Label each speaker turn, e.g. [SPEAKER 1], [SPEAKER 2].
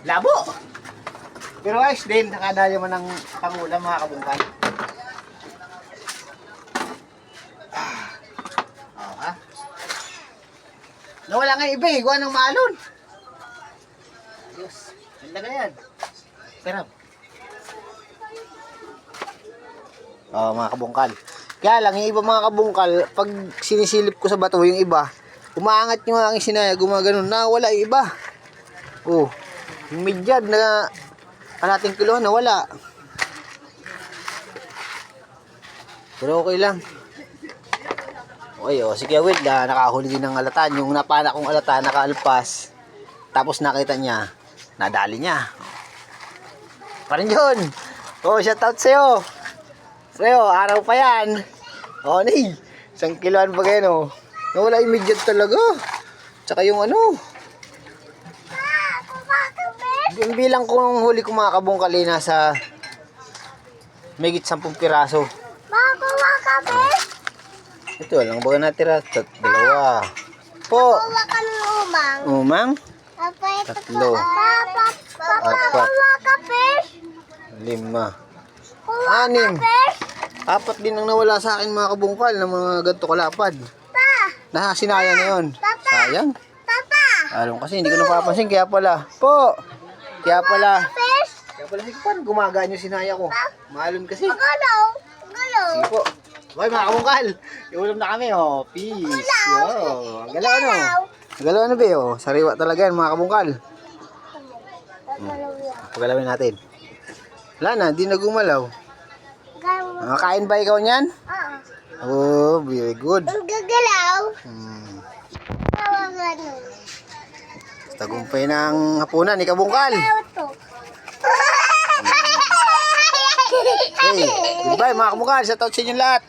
[SPEAKER 1] Labo! Pero ayos din, nakadali mo ng pangulam mga kabungkal. Ha? Nawala nga iba eh, gawa ng maalon. Ayos, ganda ka yan. Sarap. Mga kabungkal. Kaya lang, yung iba mga kabungkal, pag sinisilip ko sa bato yung iba, umaangat yung aking sinaya, gumaganon na, wala yung iba. Oh, yung midyad na kalating kilo na wala. Pero okay lang. Okay, si Kuya Will, nakahuli din ng alatan. Yung napana kong alatan, nakaalpas. Tapos nakita niya, nadali niya. Parin yun. Shoutout sa'yo. Sa'yo, araw pa yan. Ni, 1 kiloan ba kayo, no? Nawala yung midyad talaga. Tsaka yung ano. Yung bilang kong huli ko mga kabungkal ay nasa megit 10 piraso. Ito lang baga natira. Dalawa. Po. Umang. 3. 4. 5. 6. 4 din ang nawala sa akin mga kabungkal ng mga ganito kalapad. Nahasinaya na yun. Sayang. Alam kasi hindi ko napapansin kaya pala. Po. Kaya pala sige pa, gumagaan yung sinaya ko. Maalon kasi. Sige po. Bye mga kabungkal. Iulam na kami, Peace. Galaw ano? Galaw ano ba, Sariwa talaga yan mga kabungkal. Pagalawin natin. Wala na, hindi na gumalaw. Kain ba ikaw niyan? Oo. Very good.
[SPEAKER 2] Ang gagalaw.
[SPEAKER 1] Tagumpay ng hapunan ni kabungkal. Hey, goodbye mga kabungkal. Shoutout sa inyo lahat.